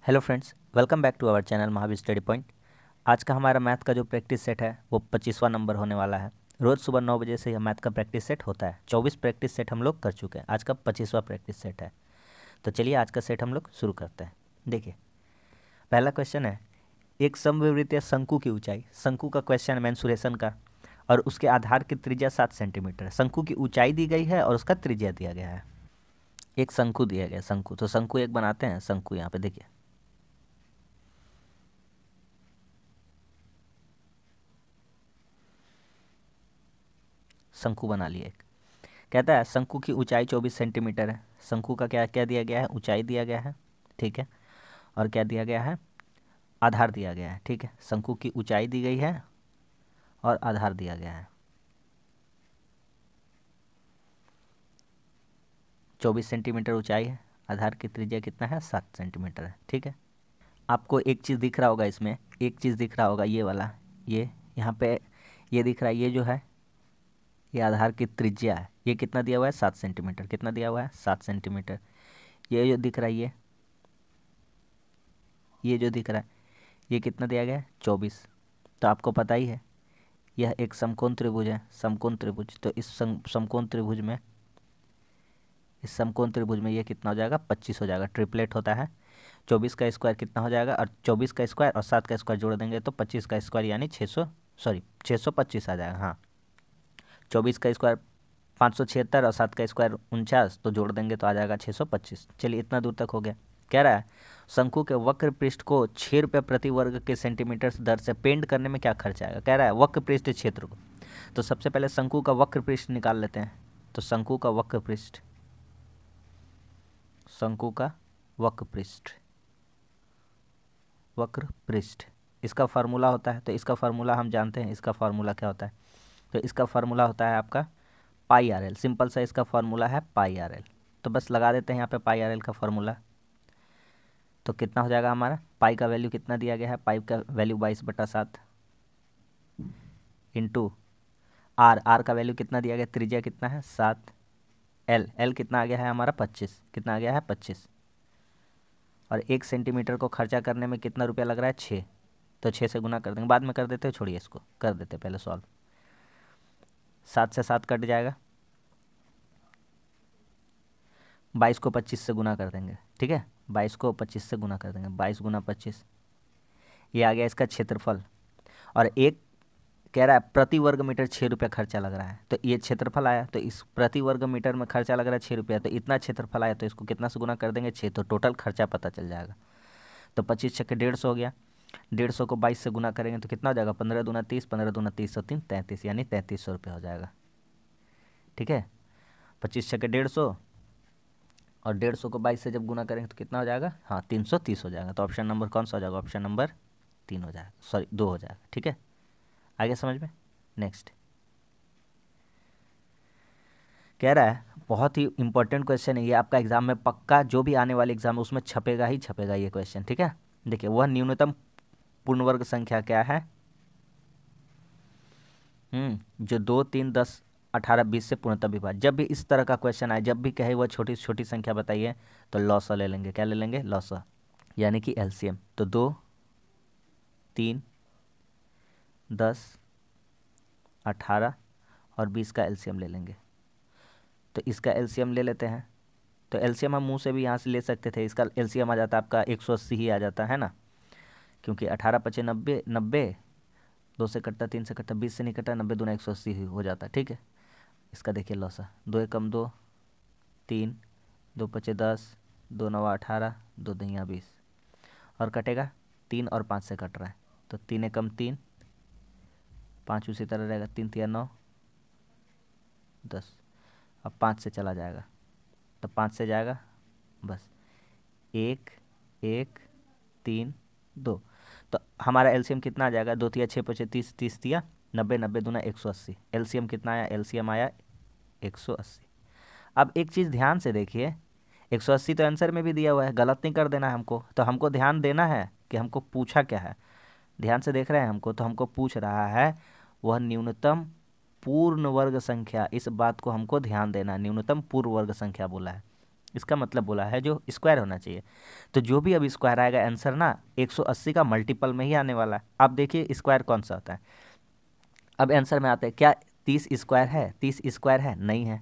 Hello friends, welcome back to our channel Mahavir study point. आज का हमारा मैथ का जो प्रैक्टिस सेट है वो 25वां नंबर होने वाला है। रोज़ सुबह 9 बजे से यह मैथ का प्रैक्टिस सेट होता है। 24 प्रैक्टिस सेट हम लोग कर चुके हैं, आज का 25वां प्रैक्टिस सेट है। तो चलिए आज का सेट हम लोग शुरू करते हैं। देखिए, पहला क्वेश्चन है एक समविवृत्तीय शंकु की ऊंचाई। शंकु का क्वेश्चन है मेंसुरेशन का, और उसके आधार की त्रिज्या 7 सेंटीमीटर है। शंकु की ऊंचाई दी गई है और उसका त्रिज्या दिया गया है। एक शंकु दिया गया है, शंकु। तो शंकु एक बनाते हैं। शंकु यहाँ पे देखिए, शंकु बना लिए एक। कहता है शंकु की ऊंचाई 24 सेंटीमीटर है। शंकु का क्या क्या दिया गया है? ऊंचाई दिया गया है, ठीक है। और क्या दिया गया है? आधार दिया गया है, ठीक है। शंकु की ऊंचाई दी गई है और आधार दिया गया है। 24 सेंटीमीटर ऊंचाई है, आधार की त्रिज्या कितना है? 7 सेंटीमीटर है, ठीक है। आपको एक चीज़ दिख रहा होगा इसमें, एक चीज़ दिख रहा होगा, ये वाला, ये यहाँ पे ये दिख रहा है, ये जो है ये आधार की त्रिज्या है। ये कितना दिया हुआ है? 7 सेंटीमीटर। कितना दिया हुआ है? 7 सेंटीमीटर। ये जो दिख रहा है, ये जो दिख रहा है, ये कितना दिया गया है? 24। तो आपको पता ही है यह एक समकोण त्रिभुज है, समकोण त्रिभुज। तो इस समकोण त्रिभुज में, इस समकोण त्रिभुज में ये कितना हो जाएगा? 25 हो जाएगा। ट्रिपलेट होता है। 24 का स्क्वायर कितना हो जाएगा? और 24 का स्क्वायर और 7 का स्क्वायर जोड़ देंगे तो 25 का स्क्वायर यानी 625 आ जाएगा। हाँ, 24 का स्क्वायर 576 और 7 का स्क्वायर 49, तो जोड़ देंगे तो आ जाएगा 625। चलिए, इतना दूर तक हो गया। कह रहा है शंकु के वक्र पृष्ठ को 6 रुपये प्रति वर्ग के सेंटीमीटर दर से पेंट करने में क्या खर्च आएगा? कह रहा है वक्र पृष्ठ क्षेत्र को। तो सबसे पहले शंकु का वक्र पृष्ठ निकाल लेते हैं। तो शंकु का वक्र पृष्ठ, शंकु का वक्र पृष्ठ, वक्र पृष्ठ, इसका फार्मूला होता है। तो इसका फार्मूला हम जानते हैं। इसका फार्मूला क्या होता है? तो इसका फार्मूला होता है आपका पाई आर एल। सिंपल सा इसका फार्मूला है पाई आर एल। तो बस लगा देते हैं यहाँ पे पाई आर एल का फार्मूला। तो कितना हो जाएगा हमारा? पाई का वैल्यू कितना दिया गया है? पाई का वैल्यू 22/7 इंटू आर। आर का वैल्यू कितना दिया गया? त्रिज्या कितना है? 7। एल कितना आ गया है हमारा? 25। कितना आ गया है? 25। और 1 सेंटीमीटर को खर्चा करने में कितना रुपया लग रहा है? 6। तो 6 से गुना कर देंगे, बाद में कर देते हैं, छोड़िए इसको, कर देते पहले सॉल्व। 7 से 7 कट जाएगा, 22 को 25 से गुना कर देंगे, ठीक है। 22 को 25 से गुना कर देंगे, 22 गुना 25, ये आ गया इसका क्षेत्रफल। और एक कह रहा है प्रति वर्ग मीटर 6 रुपया खर्चा लग रहा है। तो ये क्षेत्रफल आया, तो इस प्रति वर्ग मीटर में खर्चा लग रहा है 6 रुपया, तो इतना क्षेत्रफल आया, तो इसको कितना से गुना कर देंगे? 6। तो टोटल खर्चा पता चल जाएगा। तो 25 छक्के 150 हो गया। 150 को 22 से गुना करेंगे तो कितना हो जाएगा? 15 दूना 30, 15 दूना 30 और 3 33, यानी 3300 रुपये हो जाएगा, ठीक है। 25 छक्के 150 और 150 को 22 से जब गुना करेंगे तो कितना हो जाएगा? हाँ, 330 हो जाएगा। तो ऑप्शन नंबर कौन सा हो जाएगा? ऑप्शन नंबर 3 हो जाएगा, सॉरी 2 हो जाएगा, ठीक है। आगे समझ में। नेक्स्ट कह रहा है, बहुत ही इंपॉर्टेंट क्वेश्चन है ये, आपका एग्जाम में पक्का, जो भी आने वाले एग्जाम है उसमें छपेगा ही छपेगा ये क्वेश्चन, ठीक है। देखिए, वह न्यूनतम पूर्ण वर्ग संख्या क्या है? जो 2, 3, 10, 18, 20 से पूर्णतः विभाज्य। जब भी इस तरह का क्वेश्चन आए, जब भी कहे वह छोटी से छोटी संख्या बताइए, तो लॉसा ले लेंगे। क्या ले लेंगे? लॉसा, यानी कि एलसीएम। तो 2, 3, 10, 18 और 20 का एलसीएम ले लेंगे। तो इसका एलसीएम ले लेते हैं। तो एलसीएम हम मुंह से भी यहाँ से ले सकते थे। इसका एलसीएम आ जाता आपका 180 ही आ जाता है ना, क्योंकि 18 पचे 90, 90, 2 से कटता, 3 से कटता, 20 से नहीं कटा, 90 दूना 180 ही हो जाता, ठीक है। इसका देखिए लॉसा, 2 एकम 2, 3, 2 पचे 10, 2 नवा 18, 2 दहिया 20, और कटेगा 3 और 5 से कट रहा है, तो 3 एकम 3, 5 उसी तरह रहेगा, 3 तिया 9, 10। अब 5 से चला जाएगा, तो 5 से जाएगा बस 1, 1, 3, 2। तो हमारा एलसीएम कितना आ जाएगा? 2 तिया 6 पचे 30, 30 तिया 90, 90 दूना 180। एलसीएम कितना आया? एलसीएम आया 180। अब एक चीज़ ध्यान से देखिए, 180 तो आंसर में भी दिया हुआ है, गलत नहीं कर देना है हमको। तो हमको ध्यान देना है कि हमको पूछा क्या है। ध्यान से देख रहे हैं हमको, तो हमको पूछ रहा है वह न्यूनतम पूर्ण वर्ग संख्या। इस बात को हमको ध्यान देना है, न्यूनतम पूर्ण वर्ग संख्या बोला है। इसका मतलब बोला है जो स्क्वायर होना चाहिए। तो जो भी अब स्क्वायर आएगा आंसर ना 180 का मल्टीपल में ही आने वाला है। आप देखिए स्क्वायर कौन सा होता है। अब आंसर में आते हैं, क्या 30 स्क्वायर है? 30 स्क्वायर है? नहीं है।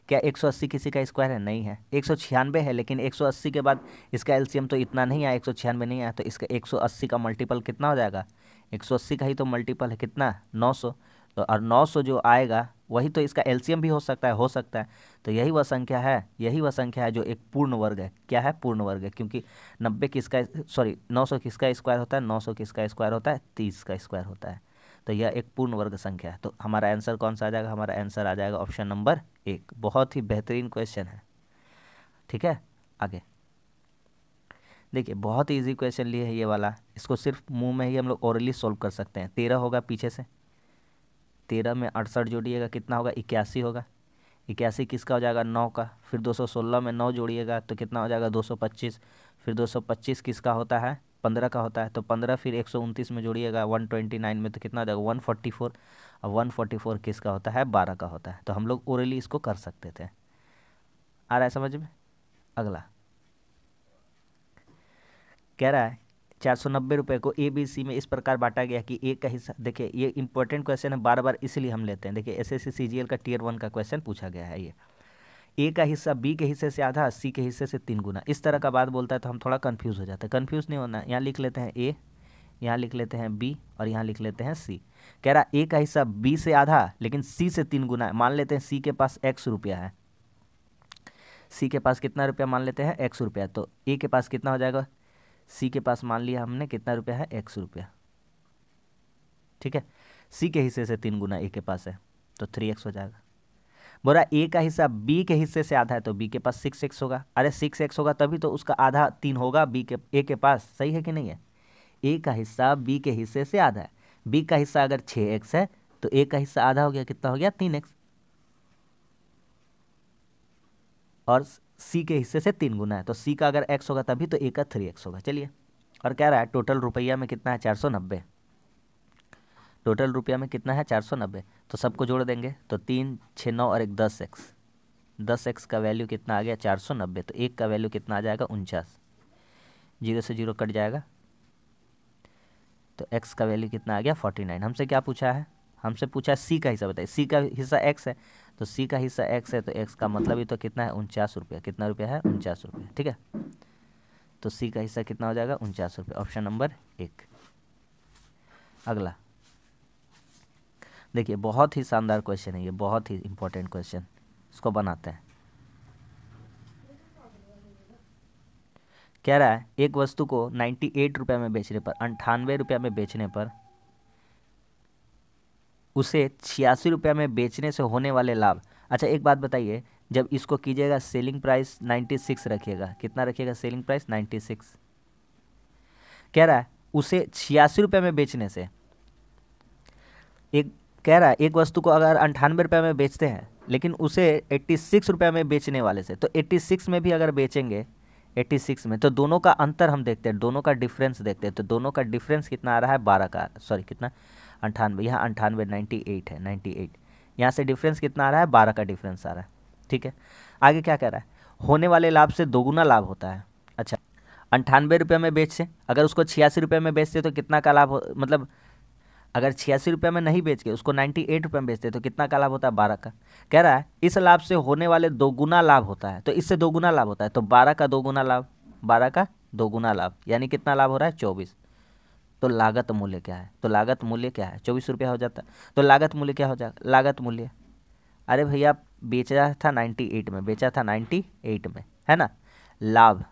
क्या 180 किसी का स्क्वायर है? नहीं है। 196 है, लेकिन 180 के बाद इसका एलसीएम तो इतना नहीं आया, 196 नहीं आया, तो इसका 180 का मल्टीपल कितना हो जाएगा? 180 का ही तो मल्टीपल है कितना? 900। तो और 900 जो आएगा वही तो इसका एलसीएम भी हो सकता है, हो सकता है। तो यही वह संख्या है, यही वह संख्या है जो एक पूर्ण वर्ग है। क्या है? पूर्ण वर्ग है, क्योंकि 90 किसका, सॉरी 900 किसका स्क्वायर होता है? 900 किसका स्क्वायर होता है? 30 का स्क्वायर होता है। तो यह एक पूर्ण वर्ग संख्या है। तो हमारा आंसर कौन सा आ जाएगा? हमारा आंसर आ जाएगा ऑप्शन नंबर 1। बहुत ही बेहतरीन क्वेश्चन है। ठीक है, आगे देखिए, बहुत ही इजी क्वेश्चन लिए है ये वाला। इसको सिर्फ मुंह में ही हम लोग ओरली सोल्व कर सकते हैं। 13 होगा पीछे से, 13 में 68 जोड़िएगा कितना होगा? 81 होगा। 81 किसका हो जाएगा? 9 का। फिर 216 में 9 जोड़िएगा तो कितना हो जाएगा? 225। फिर 225 किसका होता है? 15 का होता है। तो 15 फिर 129 में जोड़िएगा 129 में तो कितना हो जाएगा? 144। और 144 किसका होता है? 12 का होता है। तो हम लोग ओरली इसको कर सकते थे। आ रहा है समझ में? अगला कह रहा है 490 रुपये को ए बी सी में इस प्रकार बांटा गया कि ए का हिस्सा, देखिए ये इंपॉर्टेंट क्वेश्चन है, बार बार इसलिए हम लेते हैं। देखिए एसएससी सीजीएल का टियर 1 का क्वेश्चन पूछा गया है ये। ए का हिस्सा बी के हिस्से से आधा, सी के हिस्से से 3 गुना। इस तरह का बात बोलता है तो हम थोड़ा कंफ्यूज हो जाते हैं। कंफ्यूज नहीं होना, यहाँ लिख लेते हैं ए, यहाँ लिख लेते हैं बी और यहाँ लिख लेते हैं सी। कह रहा ए का हिस्सा बी से आधा लेकिन सी से 3 गुना है। मान लेते हैं सी के पास x रुपया है। सी के पास कितना रुपया मान लेते हैं? x रुपया। तो ए के पास कितना हो जाएगा? सी के पास मान लिया हमने कितना रुपया है? x रुपया। ठीक है, सी के हिस्से से 3 गुना ए के पास है तो 3x हो जाएगा। बोला ए का हिस्सा बी के हिस्से से आधा है तो बी के पास 6x होगा। अरे 6x होगा तभी तो उसका आधा 3 होगा बी के, ए के पास। सही है कि नहीं है? ए का हिस्सा बी के हिस्से से आधा है। बी का हिस्सा अगर 6x है तो ए का हिस्सा आधा हो गया, कितना हो गया? 3x। और सी के हिस्से से 3 गुना है तो सी का अगर x होगा तभी तो ए का 3x होगा। चलिए, और कह रहा है टोटल रुपया में कितना है? 490। टोटल रुपया में कितना है? 490। तो सबको जोड़ देंगे तो 3 6 9 और एक 10x। 10x का वैल्यू कितना आ गया? 490। तो एक का वैल्यू कितना आ जाएगा? 49। 0 से 0 कट जाएगा तो x का वैल्यू कितना आ गया? 49। हमसे क्या पूछा है? हमसे पूछा है सी का हिस्सा बताइए। सी का हिस्सा x है तो सी का हिस्सा x है तो x का मतलब ही तो कितना है? 49 रुपया। कितना रुपया है? 49 रुपया। ठीक है, तो सी का हिस्सा कितना हो जाएगा? 49 रुपया। Option number 1। अगला देखिए, बहुत ही शानदार क्वेश्चन है ये, बहुत ही इंपॉर्टेंट क्वेश्चन। इसको बनाते हैं। कह रहा है एक वस्तु को 98 रुपये में बेचने पर, 98 रुपये में बेचने पर उसे 86 रुपये में बेचने से होने वाले लाभ। अच्छा एक बात बताइए, जब इसको कीजिएगा सेलिंग प्राइस 96 रखिएगा। कितना रखिएगा सेलिंग प्राइस? 96। कह रहा है उसे 86 रुपये में बेचने से, एक कह रहा है एक वस्तु को अगर 98 रुपये में बेचते हैं लेकिन उसे 86 रुपये में बेचने वाले से, तो 86 में भी अगर बेचेंगे 86 में, तो दोनों का अंतर हम देखते हैं, दोनों का डिफरेंस देखते हैं। तो दोनों का डिफरेंस कितना आ रहा है? 12 का, सॉरी कितना? 98। यहाँ 98 98 है, 98। यहाँ से डिफरेंस कितना आ रहा है? 12 का डिफरेंस आ रहा है। ठीक है, आगे क्या कह रहा है? होने वाले लाभ से दोगुना लाभ होता है। अच्छा, 98 रुपये में बेचते, अगर उसको 86 रुपये में बेचते तो कितना का लाभ मतलब अगर 86 रुपये में नहीं बेच के उसको 98 रुपये में बेचते तो कितना का लाभ होता है? 12 का। कह रहा है इस लाभ से होने वाले दोगुना लाभ होता है, तो इससे दोगुना लाभ होता है तो 12 का दोगुना लाभ, 12 का दोगुना लाभ, यानी कितना लाभ हो रहा है? 24। तो लागत मूल्य क्या है? तो लागत मूल्य क्या है? 24 रुपया हो जाता है। तो लागत मूल्य क्या हो जाएगा? लागत मूल्य, अरे भैया बेचा था 98 में, बेचा था 98 में, है ना। लाभ,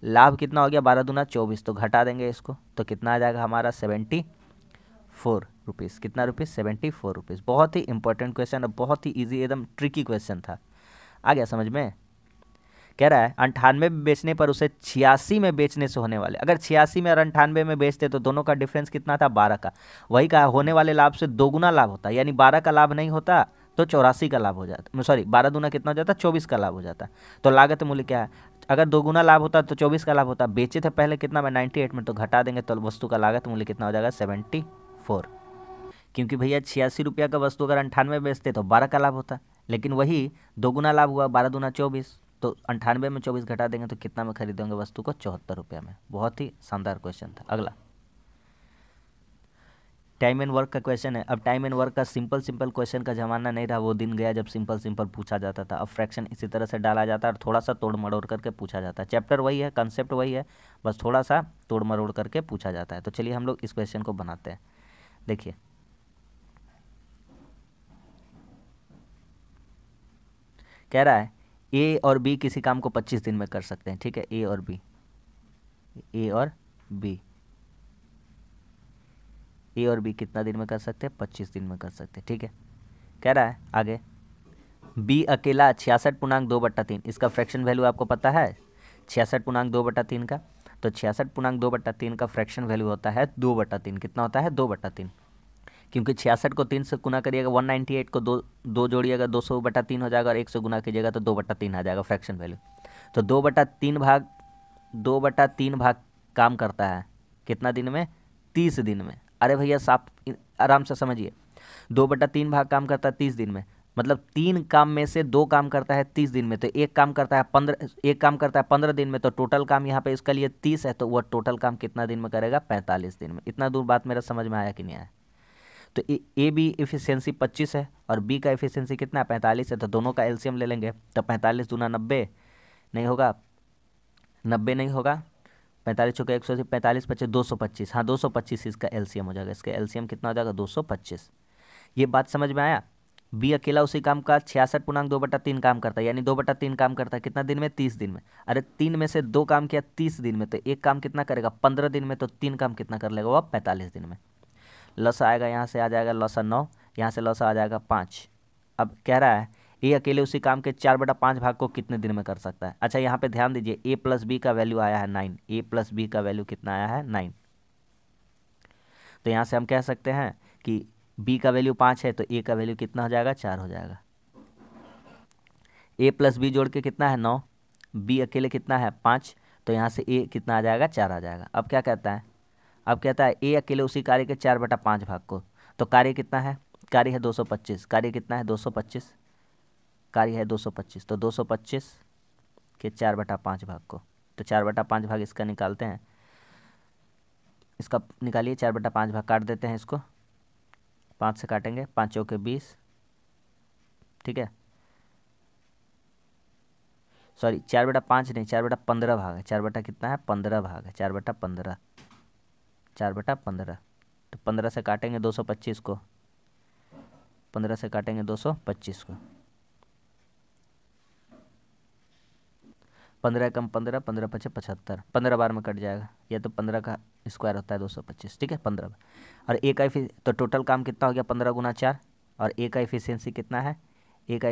लाभ कितना हो गया? 12 दूना 24। तो घटा देंगे इसको तो कितना आ जाएगा हमारा? 74 रुपीज़। कितना रुपीज़? 74 रुपीज़। बहुत ही इंपॉर्टेंट क्वेश्चन और बहुत ही इजी, एकदम ट्रिकी क्वेश्चन था। आ गया समझ में? कह रहा है 98 में बेचने पर उसे 86 में बेचने से होने वाले, अगर 86 में और 98 में बेचते तो दोनों का डिफरेंस कितना था? 12 का। वही कहा होने वाले लाभ से दोगुना लाभ होता, यानी 12 का लाभ नहीं होता तो 84 का लाभ हो जाता, सॉरी 12 दूना कितना हो जाता? 24 का लाभ हो जाता। तो लागत मूल्य क्या है? अगर दोगुना लाभ होता तो 24 का लाभ होता। बेचे थे पहले कितना में? 98 में, तो घटा देंगे तो वस्तु का लागत मूल्य कितना हो जाएगा? 74। क्योंकि भैया 86 रुपया का वस्तु अगर 98 बेचते तो 12 का लाभ होता, लेकिन वही 2 गुना लाभ हुआ, 12 दूना 24, तो 98 में 24 घटा देंगे तो कितना में खरीदेंगे वस्तु को? 74 रुपये में। बहुत ही शानदार क्वेश्चन था। अगला टाइम एंड वर्क का क्वेश्चन है। अब टाइम एंड वर्क का सिंपल क्वेश्चन का जमाना नहीं रहा, वो दिन गया जब सिंपल पूछा जाता था। अब फ्रैक्शन इसी तरह से डाला जाता है और थोड़ा सा तोड़ मरोड़ करके पूछा जाता है। चैप्टर वही है, कंसेप्ट वही है, बस थोड़ा सा तोड़ मरोड़ करके पूछा जाता है। तो चलिए हम लोग इस क्वेश्चन को बनाते हैं। देखिए कह रहा है ए और बी किसी काम को 25 दिन में कर सकते हैं। ठीक है, ए और बी, ए और बी, ए और बी कितना दिन में कर सकते हैं? 25 दिन में कर सकते हैं। ठीक है, कह रहा है आगे बी अकेला 66.2/3, इसका फ्रैक्शन वैल्यू आपको पता है 66.2/3 का, तो 66.2/3 का फ्रैक्शन वैल्यू होता है 2/3। कितना होता है? 2/3, क्योंकि 66 को 3 से गुना करिएगा 198 को दो जोड़िएगा 200/3 हो जाएगा, और 1 से गुना कीजिएगा तो 2/3 आ जाएगा फ्रैक्शन वैल्यू। तो 2/3 भाग काम करता है कितना दिन में? 30 दिन में। अरे भैया साफ आराम से समझिए, 2/3 भाग काम करता है 30 दिन में, मतलब 3 काम में से 2 काम करता है 30 दिन में, तो एक काम करता है 15 दिन में, तो टोटल काम यहाँ पे इसका लिए 30 है, तो वह टोटल काम कितना दिन में करेगा? 45 दिन में। इतना दूर बात मेरा समझ में आया कि नहीं आया? तो ए बी इफिशियंसी 25 है और बी का इफिशियंसी कितना है? 45 है, तो दोनों का एलसीएम ले लेंगे। तो 45 दूना 90 नहीं होगा, 90 नहीं होगा, 45 चौके 180, 45 25 225, हाँ 225 इसका एलसीएम हो जाएगा। इसका एलसीएम कितना हो जाएगा? 225। ये बात समझ में आया? बी अकेला उसी काम का 66.2/3 काम करता है, यानी 2/3 काम करता है कितना दिन में? 30 दिन में। अरे 3 में से 2 काम किया 30 दिन में, तो एक काम कितना करेगा? 15 दिन में, तो 3 काम कितना कर लेगा? वो 45 दिन में। लसा आएगा, यहाँ से आ जाएगा लसा 9, यहाँ से लसा आ जाएगा 5। अब कह रहा है ए अकेले उसी काम के 4/5 भाग को कितने दिन में कर सकता है? अच्छा यहाँ पे ध्यान दीजिए, ए प्लस बी का वैल्यू आया है 9, ए प्लस बी का वैल्यू कितना आया है? 9। तो यहाँ से हम कह सकते हैं कि बी का वैल्यू 5 है, तो ए का वैल्यू कितना हो जाएगा? 4 हो जाएगा। ए प्लस बी जोड़ के कितना है? 9, बी अकेले कितना है? 5, तो यहाँ से ए कितना आ जाएगा? 4 आ जाएगा। अब क्या कहता है? अब कहता है ए अकेले उसी कार्य के 4/5 भाग को, तो कार्य कितना है? कार्य है 225, कार्य कितना है? 225, कार्य है 225, तो 225 के 4/5 भाग को, तो 4/5 भाग इसका निकालते हैं, इसका निकालिए 4/5 भाग, काट देते हैं इसको, 5 से काटेंगे, 5 चौके 20, ठीक है, सॉरी 4/5 नहीं, 4/15 भाग है, 4 कितना है? 15 भाग है, 4/15, 4/15, तो 15 से काटेंगे 225 को, 15 से काटेंगे 225 को, 15 कम 15, 15 पचे 75, 15 बार में कट जाएगा, या तो 15 का स्क्वायर होता है 225, ठीक है, 15 बार। और ए का तो टोटल काम कितना हो गया? 15 गुना 4, और ए का इफिशियंसी कितना है? ए का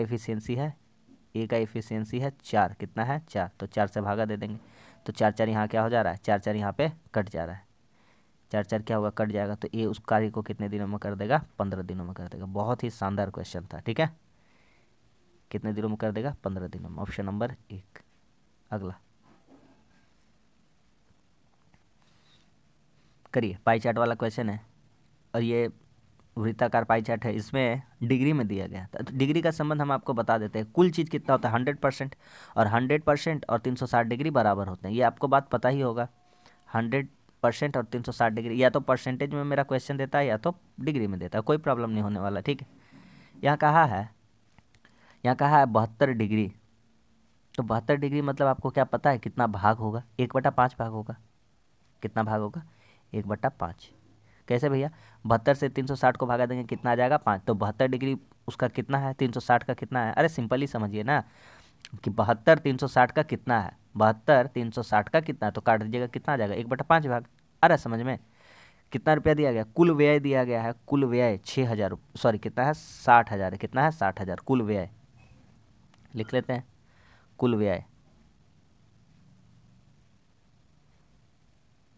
इफिशियंसी है 4, कितना है? 4, तो 4 से भागा दे देंगे, तो 4 यहाँ क्या हो जा रहा है? 4 यहाँ पे कट जा रहा है, 4 क्या होगा? कट जाएगा, तो ए उस कार्य को कितने दिनों में कर देगा? 15 दिनों में कर देगा। बहुत ही शानदार क्वेश्चन था, ठीक है, कितने दिनों में कर देगा? 15 दिनों में, ऑप्शन नंबर 1। अगला करिए, पाई चार्ट वाला क्वेश्चन है, और ये वृत्ताकार पाई चार्ट है, इसमें डिग्री में दिया गया। तो डिग्री का संबंध हम आपको बता देते हैं। कुल चीज़ कितना होता है? 100%, और 100% और 360 डिग्री बराबर होते हैं, ये आपको बात पता ही होगा। 100% और 360 डिग्री, या तो परसेंटेज में मेरा क्वेश्चन देता है या तो डिग्री में देता है, कोई प्रॉब्लम नहीं होने वाला, ठीक है। यहाँ कहा है 72 डिग्री, तो 72 डिग्री मतलब आपको क्या पता है कितना भाग होगा? 1/5 भाग होगा। कितना भाग होगा? 1/5। कैसे भैया? 72 से 360 को भागा देंगे, कितना आ जाएगा? 5। तो 72 डिग्री उसका कितना है? 360 का कितना है? अरे सिंपल ही समझिए ना, कि 72 360 का कितना है? 72 360 का कितना है, तो काट दीजिएगा, कितना आ जाएगा? 1/5 भाग। अरे समझ में? कितना रुपया दिया गया? कुल व्यय दिया गया है, कुल व्यय 6000, सॉरी कितना है? 60,000 है, कितना है? 60,000 कुल व्यय, लिख लेते हैं कुल व्यय,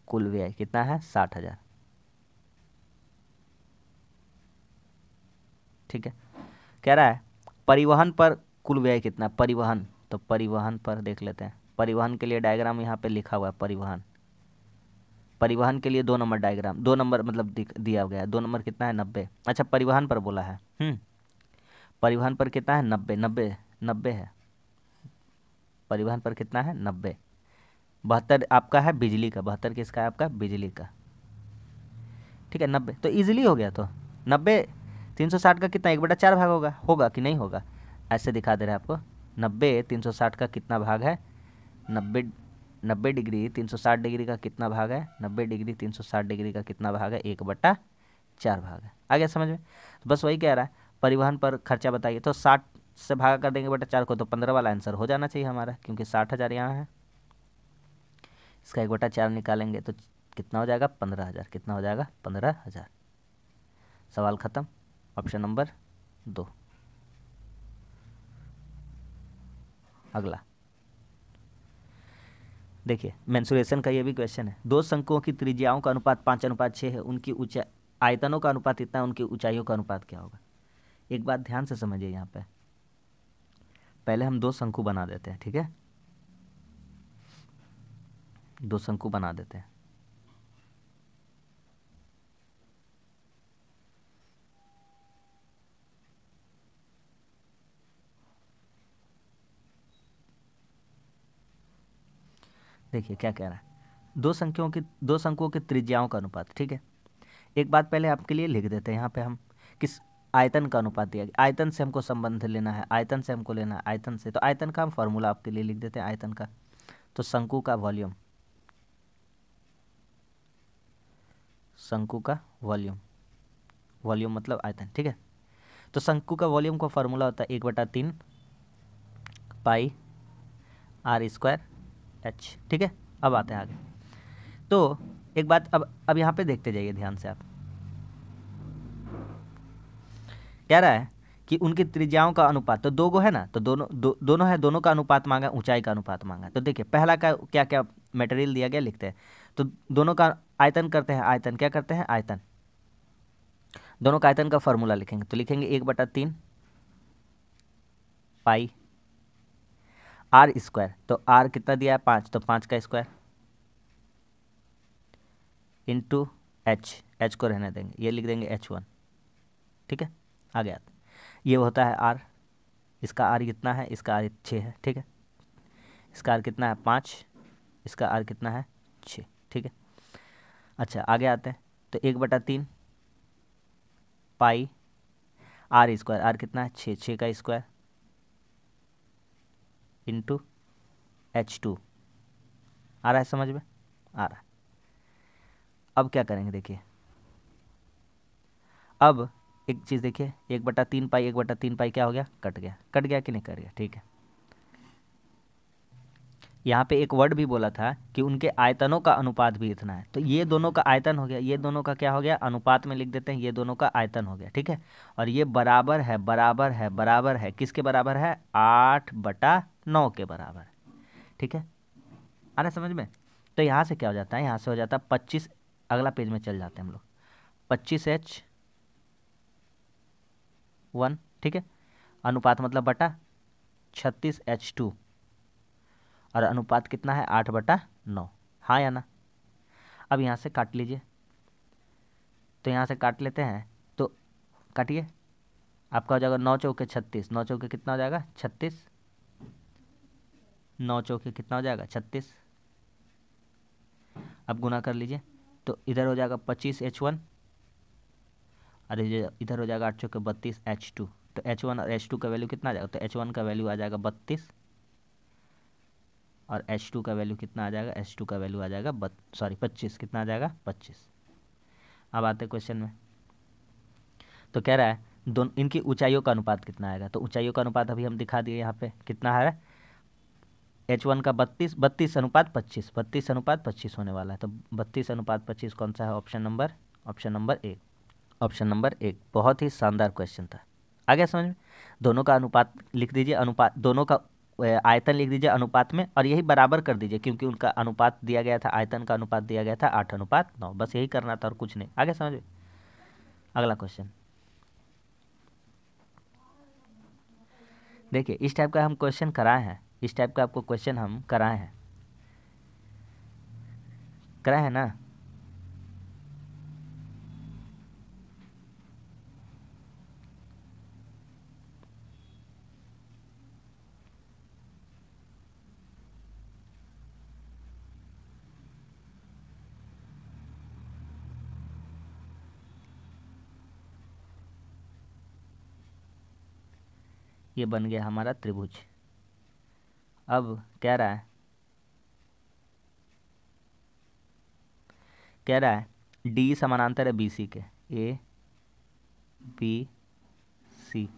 कुल व्यय कितना है? 60,000, ठीक है। कह रहा है परिवहन पर कुल व्यय कितना? परिवहन, तो परिवहन पर देख लेते हैं। परिवहन के लिए डायग्राम यहाँ पे लिखा हुआ है, परिवहन, परिवहन के लिए 2 नंबर डायग्राम, 2 नंबर मतलब दिया गया है, 2 नंबर कितना है? 90। अच्छा परिवहन पर बोला है, परिवहन पर कितना है 90, 90 90 है। परिवहन पर कितना है 90। 72 आपका है बिजली का, 72 किसका है आपका बिजली का, ठीक है 90 तो इजीली हो गया। तो 90 360 का कितना 1/4 भाग होगा, होगा कि नहीं होगा, ऐसे दिखा दे रहा है आपको। 90 360 का कितना भाग है, 90 90 डिग्री 360 डिग्री का कितना भाग है, 90 डिग्री 360 डिग्री का कितना भाग है 1/4 भाग है। आ गया समझ में। तो बस वही कह रहा है, परिवहन पर खर्चा बताइए, तो 60 से भागा कर देंगे 1/4 को, तो 15 वाला आंसर हो जाना चाहिए हमारा, क्योंकि 60,000 यहाँ है। इसका 1/4 निकालेंगे तो कितना हो जाएगा 15,000, कितना हो जाएगा 15,000। सवाल खत्म। Option number 2। अगला देखिए, मेंसुरेशन का ये भी क्वेश्चन है। दो शंकुओं की त्रिज्याओं का अनुपात 5:6 है, उनकी ऊंचाई आयतनों का अनुपात इतना है, उनकी ऊंचाइयों का अनुपात क्या होगा। एक बात ध्यान से समझिए, यहाँ पे पहले हम दो शंकु बना देते हैं, ठीक है, दो शंकु बना देते हैं। देखिए क्या कह रहा है, दो शंकुओं की त्रिज्याओं का अनुपात, ठीक है। एक बात पहले आपके लिए लिख देते हैं, यहाँ पे हम किस आयतन का अनुपात दिया गया, आयतन से हमको संबंध लेना है, आयतन से हमको लेना है, आयतन से, तो आयतन का हम फॉर्मूला आपके लिए लिख देते हैं आयतन का। तो शंकु का वॉल्यूम, शंकु का वॉल्यूम, वॉल्यूम मतलब आयतन, ठीक है। तो शंकु का वॉल्यूम का फॉर्मूला होता है 1/3 पाई r² h, ठीक है। अब आते हैं आगे। तो एक बात अब यहाँ पे देखते जाइए ध्यान से आप, कह रहा है कि उनकी त्रिज्याओं का अनुपात, तो दो गो है ना, तो दोनों है, दोनों का अनुपात मांगा, ऊंचाई का अनुपात मांगा। तो देखिए पहला का क्या क्या मटेरियल दिया गया लिखते हैं, तो दोनों का आयतन करते हैं, आयतन क्या करते हैं आयतन, दोनों का आयतन का फॉर्मूला लिखेंगे, तो लिखेंगे 1/3 पाई r², तो r कितना दिया है 5, तो 5 का स्क्वायर इंटू h को रहने देंगे, ये लिख देंगे h1, ठीक है। आ गया, ये होता है r, इसका r कितना है, इसका r 6 है, ठीक है। इसका r कितना है 5, इसका r कितना है 6, ठीक है। अच्छा आगे आते हैं, तो 1/3 पाई r², r कितना है 6, 6 का स्क्वायर इंटू h2। आ रहा है समझ में, आ रहा है। अब क्या करेंगे देखिए, अब एक चीज़ देखिए, 1/3 पाई 1/3 पाई क्या हो गया, कट गया, कट गया कि नहीं कट गया, ठीक है। यहाँ पे एक वर्ड भी बोला था कि उनके आयतनों का अनुपात भी इतना है, तो ये दोनों का आयतन हो गया, ये दोनों का क्या हो गया, अनुपात में लिख देते हैं, ये दोनों का आयतन हो गया, ठीक है। और ये बराबर है, बराबर है, बराबर है, किसके बराबर है 8/9 के बराबर है, ठीक है। आ रहा है समझ में। तो यहाँ से क्या हो जाता है, यहाँ से हो जाता है 25, अगला पेज में चल जाते हैं हम लोग, 25h1, ठीक है, अनुपात मतलब बटा 36h2, और अनुपात कितना है 8/9, हाँ या ना। अब यहाँ से काट लीजिए, तो यहाँ से काट लेते हैं, तो काटिए, आपका हो जाएगा 9 चौके 36, 9 चौके कितना हो जाएगा 36, 9 चौके कितना हो जाएगा 36। अब गुना कर लीजिए, तो इधर हो जाएगा 25h1, और इधर हो जाएगा 8 चौके 32h2, तो h1 और h2 का वैल्यू कितना आ जाएगा, तो h1 का वैल्यू आ जाएगा 32, और h2 का वैल्यू कितना आ जाएगा, h2 का वैल्यू आ जाएगा 25, कितना आ जाएगा 25। अब आते क्वेश्चन में, तो कह रहा है दोनों इनकी ऊंचाइयों का अनुपात कितना आएगा, तो ऊंचाइयों का अनुपात अभी हम दिखा दिए यहाँ पे कितना है, h1 का 32, 32:25, 32:25 होने वाला है, तो 32:25 कौन सा है, ऑप्शन नंबर 1, ऑप्शन नंबर 1। बहुत ही शानदार क्वेश्चन था, आ गया समझ में। दोनों का अनुपात लिख दीजिए, अनुपात दोनों का आयतन लिख दीजिए अनुपात में, और यही बराबर कर दीजिए, क्योंकि उनका अनुपात दिया गया था, आयतन का अनुपात दिया गया था 8:9, बस यही करना था और कुछ नहीं। आगे समझ में। अगला क्वेश्चन देखिए, इस टाइप का हम क्वेश्चन कराए हैं, इस टाइप का आपको क्वेश्चन हम कराए हैं, कराए हैं ना। ये बन गया हमारा त्रिभुज। अब कह रहा है डी समानांतर है बी सी के, A B C,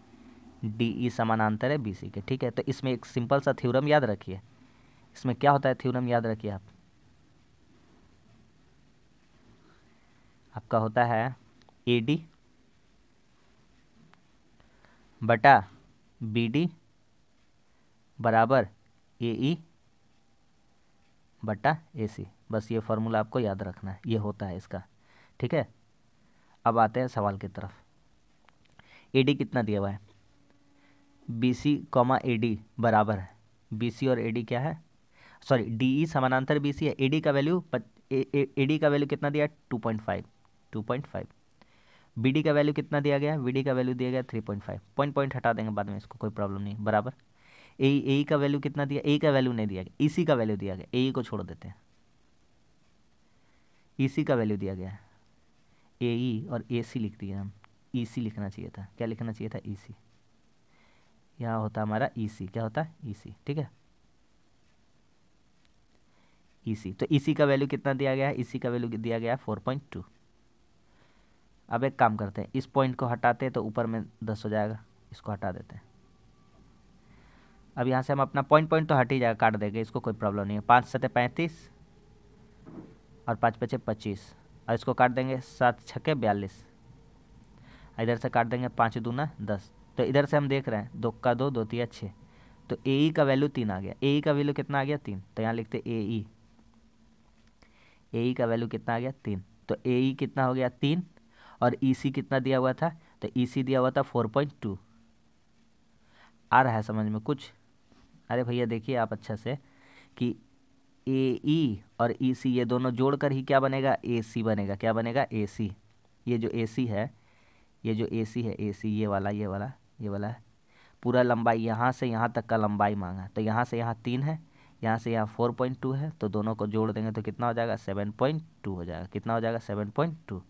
D E समानांतर है बी सी के। ठीक है, तो इसमें एक सिंपल सा थ्योरम याद रखिए। इसमें क्या होता है थ्योरम याद रखिए आप, आपका होता है ए डी बटा बी डी बराबर ए ई बटा ए सी। बस ये फॉर्मूला आपको याद रखना है, ये होता है इसका। ठीक है, अब आते हैं सवाल की तरफ। ए डी कितना दिया हुआ है, B C comma A D बराबर है, बी सी और ए डी क्या है, सॉरी डी ई समानांतर बी सी है। ए डी का वैल्यू ए डी का वैल्यू कितना दिया है 2.5, बी डी का वैल्यू कितना दिया गया है, बी डी का वैल्यू दिया गया 3.5, पॉइंट हटा देंगे बाद में, इसको कोई प्रॉब्लम नहीं, बराबर। ए का वैल्यू कितना दिया, ए का वैल्यू नहीं दिया गया, ई सी का वैल्यू दिया गया, ए को छोड़ देते हैं, ई सी का वैल्यू दिया गया है, ए ई और ए सी लिख दिया हम, ई सी लिखना चाहिए था, क्या लिखना चाहिए था, ई सी। यहाँ होता हमारा ई सी, क्या होता है ई सी। ठीक है, ई सी, तो ई सी का वैल्यू कितना दिया गया है, ई सी का वैल्यू दिया गया है 4.2। अब एक काम करते हैं, इस पॉइंट को हटाते हैं तो ऊपर में 10 हो जाएगा, इसको हटा देते हैं। अब यहाँ से हम अपना पॉइंट तो हट ही जाएगा, काट देंगे, इसको कोई प्रॉब्लम नहीं है। 5 सते 35 और 5 बचे 25, और इसको काट देंगे, 7 छक्के 42, इधर से काट देंगे, 5 दूना 10। तो इधर से हम देख रहे हैं 2 का 2, 2 तिया 6, तो ए ई का वैल्यू 3 आ गया। ए ई का वैल्यू कितना आ गया 3, तो यहाँ लिखते ए ई का वैल्यू कितना आ गया 3, तो ए ई कितना हो गया 3, और ई सी कितना दिया हुआ था, तो ई सी दिया हुआ था 4.2। आ रहा है समझ में कुछ? अरे भैया देखिए आप अच्छा से कि ए ई और ई सी ये दोनों जोड़कर ही क्या बनेगा, ए सी बनेगा। क्या बनेगा, ए सी। ये जो ए सी है, ये जो ए सी है, ए सी ये वाला है, पूरा लंबाई यहाँ से यहाँ तक का लंबाई मांगा, तो यहाँ से यहाँ 3 है, यहाँ से यहाँ 4.2 है, तो दोनों को जोड़ देंगे तो कितना हो जाएगा 7.2 हो जाएगा। कितना हो जाएगा 7.2।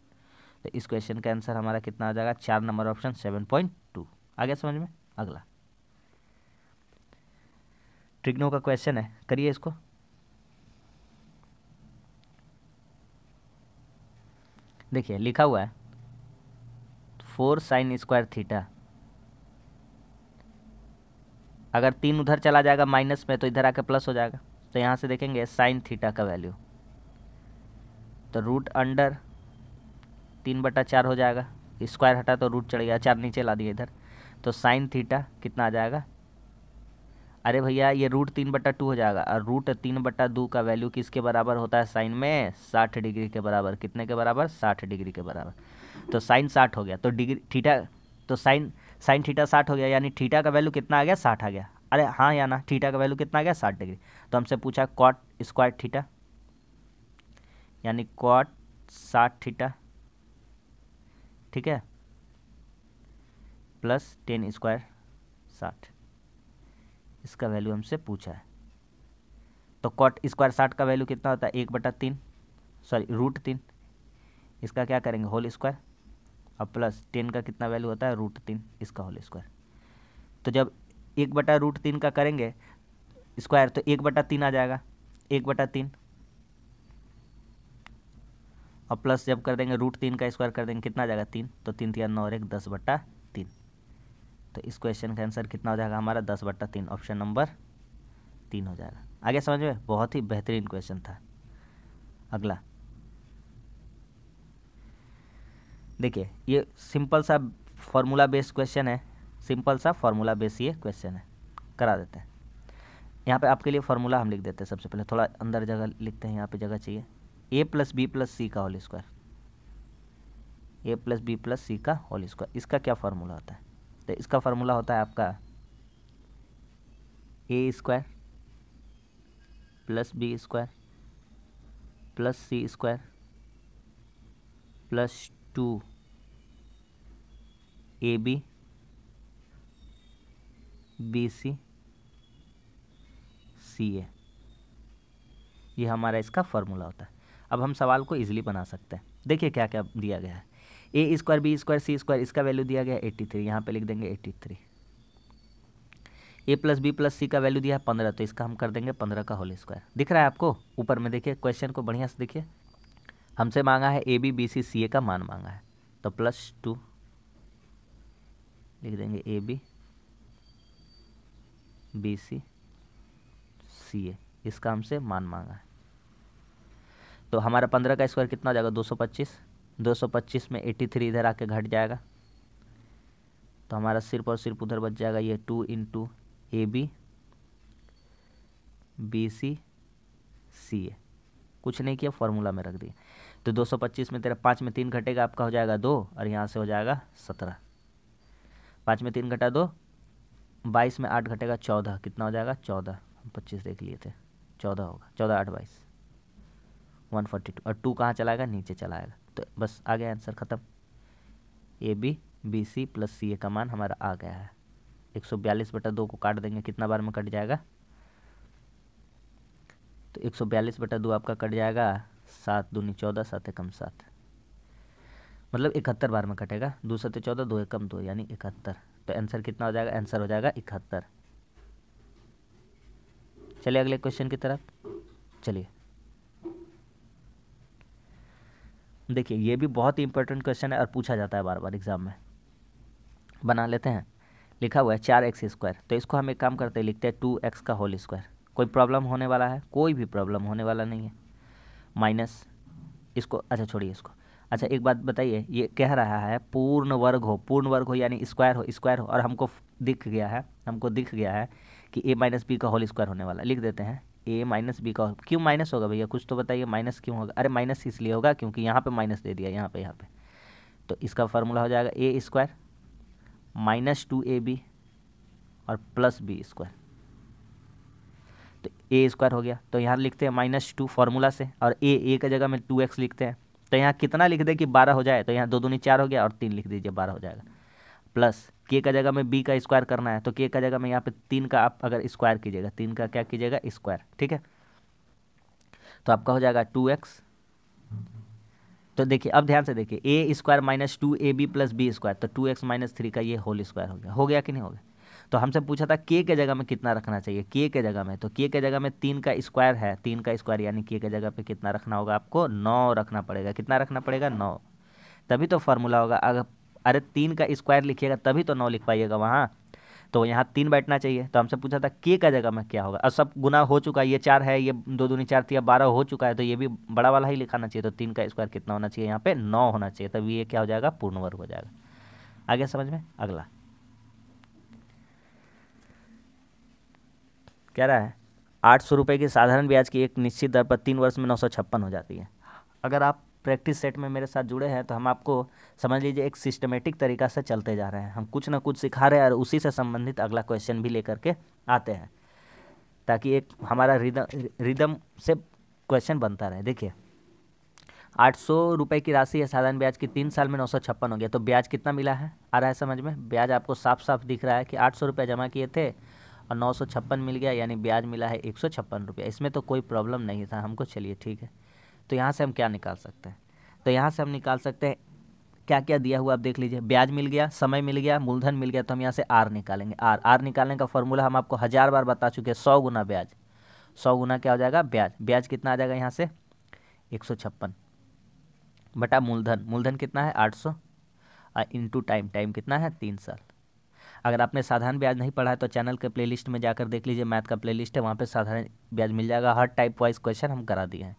तो इस क्वेश्चन का आंसर हमारा कितना हो जाएगा, 4 नंबर ऑप्शन 7.2। आ गया समझ में? अगला ट्रिग्नो का क्वेश्चन है, करिए इसको। देखिए लिखा हुआ है 4 sin स्क्वायर थीटा, अगर 3 उधर चला जाएगा माइनस में तो इधर आके प्लस हो जाएगा। तो यहाँ से देखेंगे साइन थीटा का वैल्यू, तो रूट अंडर 3/4 हो जाएगा, स्क्वायर हटा तो रूट चढ़ गया, 4 नीचे ला दिया इधर, तो साइन थीटा कितना आ जाएगा, अरे भैया ये रूट 3/2 हो जाएगा, और रूट 3/2 का वैल्यू किसके बराबर होता है साइन में, 60 डिग्री के बराबर। कितने के बराबर, 60 डिग्री के बराबर। तो साइन 60 हो गया, तो डिग्री थीटा, तो साइन थीटा 60 हो गया, यानी थीटा का वैल्यू कितना आ गया, 60 आ गया। अरे हाँ या ना, थीटा का वैल्यू कितना आ गया 60 डिग्री। तो हमसे पूछा कॉट स्क्वायर थीटा, यानी कॉट 60 थीटा, ठीक है, प्लस टेन स्क्वायर 60, इसका वैल्यू हमसे पूछा है। तो कॉट स्क्वायर 60 का वैल्यू कितना होता है, 1/3, सॉरी रूट 3, इसका क्या करेंगे होल स्क्वायर, और प्लस 10 का कितना वैल्यू होता है रूट 3, इसका होल स्क्वायर। तो जब 1/√3 का करेंगे स्क्वायर तो 1/3 आ जाएगा, 1/3, और प्लस जब कर देंगे रूट 3 का स्क्वायर कर देंगे कितना आ जाएगा 3, तो 3 3 9 और 1 10/3। तो इस क्वेश्चन का आंसर कितना हो जाएगा हमारा 10/3, ऑप्शन नंबर 3 हो जाएगा। आगे समझ में? बहुत ही बेहतरीन क्वेश्चन था। अगला देखिए, ये सिंपल सा फॉर्मूला बेस्ड क्वेश्चन है, सिंपल सा फॉर्मूला बेस्ड ये क्वेश्चन है, करा देते हैं। यहाँ पे आपके लिए फॉर्मूला हम लिख देते हैं। सबसे पहले थोड़ा अंदर जगह लिखते हैं, यहाँ पे जगह चाहिए। a + b + c का whole square, a + b + c का होल स्क्वायर, इसका क्या फार्मूला होता है? तो इसका फार्मूला होता है आपका a² + b² + c² + 2ab bc ca, ये हमारा इसका फार्मूला होता है। अब हम सवाल को इजीली बना सकते हैं। देखिए क्या क्या दिया गया है, a² b² c², इसका वैल्यू दिया गया है 83, यहाँ पे लिख देंगे 83। ए प्लस बी प्लस सी का वैल्यू दिया है 15, तो इसका हम कर देंगे 15 का होल स्क्वायर। दिख रहा है आपको ऊपर में? देखिए क्वेश्चन को बढ़िया से देखिए, हमसे मांगा है ए B B C C A का मान मांगा है, तो +2 लिख देंगे ए बी बी सी सी ए, इसका हमसे मान मांगा है। तो हमारा 15 का स्क्वायर कितना हो जाएगा? 225। 225 में 83 इधर आके घट जाएगा, तो हमारा सिर्फ और सिर्फ उधर बच जाएगा ये 2 into A B B C C A, कुछ नहीं किया, फॉर्मूला में रख दिया। तो 225 में तेरा 5 में 3 घटेगा, आपका हो जाएगा 2, और यहाँ से हो जाएगा 17। 5 में 3 घटा 2, 22 में 8 घटेगा 14, कितना हो जाएगा? 14। हम 25 देख लिए थे, 14 होगा। 14 8 22 142, और 2 कहाँ चलाएगा? नीचे चलाएगा। तो बस आ गया आंसर, ख़त्म। A B B C plus C A का मान हमारा आ गया है। 142/2 को काट देंगे, कितना बार में कट जाएगा? तो 142/2 आपका कट जाएगा 7 दूनी 14, 7 एकम 7, मतलब 71 बार में कटेगा। 2 7 14, 2 एकम 2, यानी 71। तो आंसर कितना हो जाएगा? आंसर हो जाएगा 71। चलिए अगले क्वेश्चन की तरफ चलिए। देखिए ये भी बहुत ही इंपॉर्टेंट क्वेश्चन है और पूछा जाता है बार बार एग्जाम में। बना लेते हैं। लिखा हुआ है 4x², तो इसको हम एक काम करते हैं, लिखते हैं 2x का होल स्क्वायर। कोई प्रॉब्लम होने वाला है? कोई भी प्रॉब्लम होने वाला नहीं है। माइनस इसको, अच्छा छोड़िए इसको। अच्छा एक बात बताइए, ये कह रहा है पूर्ण वर्ग हो, पूर्ण वर्ग हो यानी स्क्वायर हो, स्क्वायर हो, और हमको दिख गया है कि a माइनस बी का होल स्क्वायर होने वाला। लिख देते हैं a माइनस बी का। क्यों माइनस होगा भैया? कुछ तो बताइए, माइनस क्यों होगा? अरे माइनस इसलिए होगा क्योंकि यहाँ पे माइनस दे दिया, यहाँ पे। तो इसका फार्मूला हो जाएगा a² माइनस 2ab और प्लस b²। तो a² हो गया, तो यहाँ लिखते हैं -2 फार्मूला से, और a का जगह में 2x लिखते हैं। तो यहाँ कितना लिख दे कि 12 हो जाए? तो यहाँ 2 दूनी 4 हो गया, और 3 लिख दीजिए, 12 हो जाएगा। प्लस k का जगह में b का स्क्वायर करना है, तो k का जगह में यहाँ पे 3 का आप अगर स्क्वायर कीजिएगा, 3 का क्या कीजिएगा? स्क्वायर, ठीक है। तो आपका हो जाएगा 2x। तो देखिए अब ध्यान से देखिए, a² minus 2ab plus b², तो 2x माइनस 3 का ये होल स्क्वायर हो गया कि नहीं हो गया? तो हमसे पूछा था k के जगह में कितना रखना चाहिए, k के जगह में, तो k के जगह में 3 का स्क्वायर है, 3 का स्क्वायर यानी k के जगह पे कितना रखना होगा आपको? 9 रखना पड़ेगा। कितना रखना पड़ेगा? 9, तभी तो फार्मूला होगा। अगर अरे 3 का स्क्वायर लिखिएगा तभी तो 9 लिख पाइएगा वहाँ, तो यहाँ 3 बैठना चाहिए। तो हमसे पूछा था k का जगह में क्या होगा, और सब गुना हो चुका है, ये 4 है, ये 2 दूनी 4 थी, 12 हो चुका है, तो ये भी बड़ा वाला ही लिखाना चाहिए। तो 3 का स्क्वायर कितना होना चाहिए? यहाँ पे 9 होना चाहिए, तब ये क्या हो जाएगा? पूर्ण वर्ग हो जाएगा। आ गया समझ में? अगला कह रहा है 800 रुपये की साधारण ब्याज की एक निश्चित दर पर 3 वर्ष में 956 हो जाती है। अगर आप प्रैक्टिस सेट में मेरे साथ जुड़े हैं तो हम आपको समझ लीजिए एक सिस्टमेटिक तरीका से चलते जा रहे हैं। हम कुछ ना कुछ सिखा रहे हैं और उसी से संबंधित अगला क्वेश्चन भी लेकर के आते हैं, ताकि एक हमारा रिदम से क्वेश्चन बनता रहे। देखिए 800 रुपये की राशि है साधारण ब्याज की, 3 साल में 956 हो गया, तो ब्याज कितना मिला है? आ रहा है समझ में? ब्याज आपको साफ साफ दिख रहा है कि 800 रुपये जमा किए थे और 956 मिल गया, यानी ब्याज मिला है 156 रुपये। इसमें तो कोई प्रॉब्लम नहीं था हमको। चलिए ठीक है, तो यहाँ से हम क्या निकाल सकते हैं? तो यहाँ से हम निकाल सकते हैं क्या क्या दिया हुआ आप देख लीजिए। ब्याज मिल गया, समय मिल गया, मूलधन मिल गया, तो हम यहाँ से आर निकालेंगे। आर निकालने का फॉर्मूला हम आपको 1000 बार बता चुके हैं, 100 गुना ब्याज। 100 गुना क्या हो जाएगा? ब्याज। ब्याज कितना आ जाएगा यहाँ से? 156 बटा मूलधन। मूलधन कितना है? 800 इंटू टाइम कितना है? 3 साल। अगर आपने साधारण ब्याज नहीं पढ़ा है तो चैनल के प्लेलिस्ट में जाकर देख लीजिए, मैथ का प्लेलिस्ट है, वहाँ पे साधारण ब्याज मिल जाएगा। हर टाइप वाइज क्वेश्चन हम करा दिए हैं।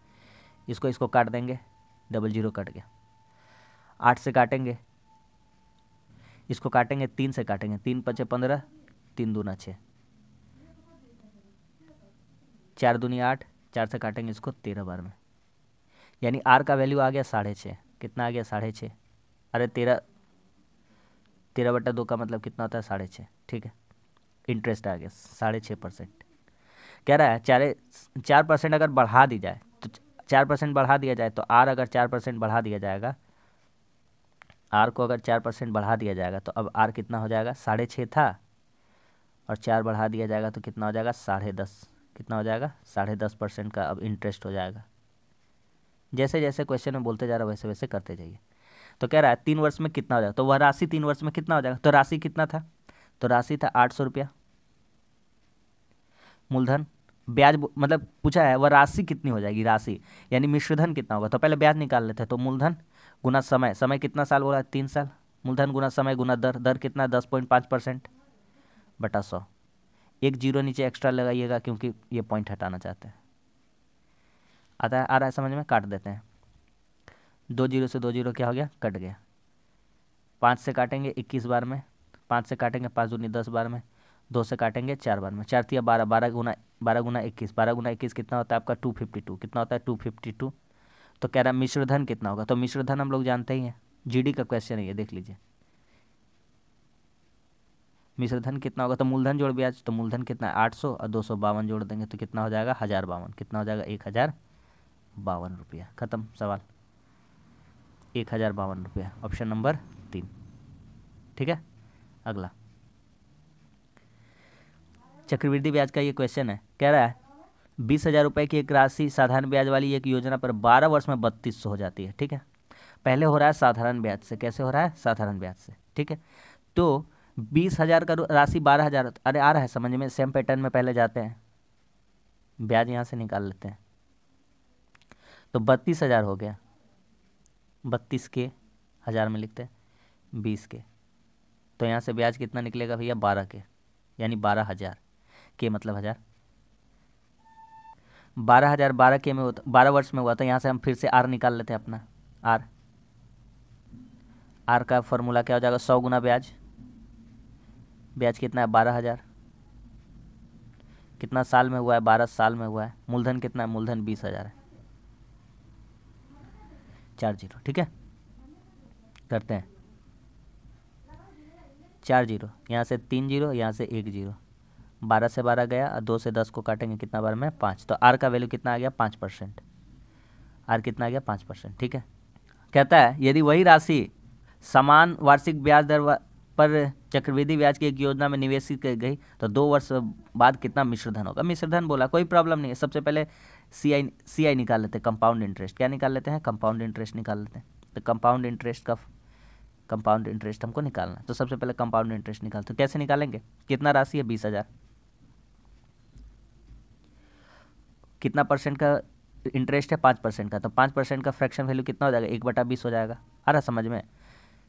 इसको काट देंगे, 00 कट गया। 8 से काटेंगे, इसको काटेंगे 3 से काटेंगे, 3 5 15, 3 दूना 6, 4 दूनी 8, 4 से काटेंगे इसको 13 बार में, यानी आर का वैल्यू आ गया 6.5। कितना आ गया? 6.5। अरे 13/2 का मतलब कितना होता है? 6.5, ठीक है। इंटरेस्ट आ गया 6.5%। कह रहा है 4% अगर बढ़ा दी जाए, तो 4% बढ़ा दिया जाए, तो आर अगर 4% बढ़ा दिया जाएगा, आर को अगर 4% बढ़ा दिया जाएगा, तो अब आर कितना हो जाएगा? 6.5 था, और 4 बढ़ा दिया जाएगा तो कितना हो जाएगा? 10.5। कितना हो जाएगा? 10.5% का अब इंटरेस्ट हो जाएगा। जैसे जैसे क्वेश्चन में बोलते जा रहा है वैसे वैसे करते जाइए। तो कह रहा है 3 वर्ष में कितना हो जाएगा, तो वह राशि 3 वर्ष में कितना हो जाएगा? तो राशि कितना था? तो राशि था 800 रुपया, मूलधन, ब्याज मतलब पूछा है वह राशि कितनी हो जाएगी, राशि यानी मिश्रधन कितना होगा, तो पहले ब्याज निकाल लेते हैं। तो मूलधन गुना समय, समय कितना साल बोला, 3 साल, मूलधन गुना समय गुना दर, दर कितना 10.5% बटा 100। एक जीरो नीचे एक्स्ट्रा लगाइएगा क्योंकि ये पॉइंट हटाना चाहते हैं। आता है, आ रहा है समझ में, काट देते हैं। 2 जीरो से 2 जीरो क्या हो गया, कट गया। 5 से काटेंगे 21 बार में, 5 से काटेंगे 5 दूनी 10 बार में, 2 से काटेंगे 4 बार में, 4 तिया 12, 12 गुना 21, 12 गुना 21 कितना होता है आपका 252, कितना होता है 252। तो कह रहा है मिश्रधन कितना होगा, तो मिश्रधन हम लोग जानते ही हैं, जीडी का क्वेश्चन है ये, देख लीजिए। मिश्रधन कितना होगा, तो मूलधन जोड़ ब्याज, तो मूलधन कितना है 800 और 252 जोड़ देंगे तो कितना हो जाएगा 1052, कितना हो जाएगा 1052 रुपया। खत्म सवाल, 1052 रुपया, ऑप्शन नंबर 3। ठीक है, अगला चक्रवृद्धि ब्याज का ये क्वेश्चन है। कह रहा है 20,000 रुपये की एक राशि साधारण ब्याज वाली एक योजना पर 12 वर्ष में 3200 हो जाती है। ठीक है, पहले हो रहा है साधारण ब्याज से, कैसे हो रहा है, साधारण ब्याज से। ठीक है, तो 20,000 का राशि 12,000, अरे आ रहा है समझ में, सेम पैटर्न में पहले जाते हैं, ब्याज यहाँ से निकाल लेते हैं। तो 32,000 हो गया, 32 के हज़ार में लिखते हैं 20 के, तो यहाँ से ब्याज कितना निकलेगा भैया 12 के, यानी 12,000 के मतलब 1000, 12,000 12 के में होता, 12 वर्ष में हुआ, तो यहाँ से हम फिर से आर निकाल लेते हैं अपना, आर, आर का फॉर्मूला क्या हो जाएगा 100 गुना ब्याज, ब्याज कितना है 12,000, कितना साल में हुआ है 12 साल में हुआ है, मूलधन कितना है, मूलधन 20,000 है, 4 जीरो। ठीक है, करते हैं 4 जीरो, यहाँ से 3 जीरो, यहाँ से 1 जीरो, 12 से 12 गया और 2 से 10 को काटेंगे कितना बार में 5, तो आर का वैल्यू कितना आ गया 5%, आर कितना आ गया 5%। ठीक है, कहता है यदि वही राशि समान वार्षिक ब्याज दर पर चक्रवृद्धि ब्याज की एक योजना में निवेशित की गई तो 2 वर्ष बाद कितना मिश्रधन होगा। मिश्रधन बोला, कोई प्रॉब्लम नहीं है, सबसे पहले सी आई निकाल लेते हैं, कंपाउंड इंटरेस्ट, क्या निकाल लेते हैं, कंपाउंड इंटरेस्ट निकाल लेते हैं। तो कंपाउंड इंटरेस्ट हमको निकालना है, तो सबसे पहले कंपाउंड इंटरेस्ट निकालते हैं। कैसे निकालेंगे, कितना राशि है 20,000, कितना परसेंट का इंटरेस्ट है 5% का, तो 5% का फ्रैक्शन वैल्यू कितना हो जाएगा 1/20 हो जाएगा। आ रहा समझ में,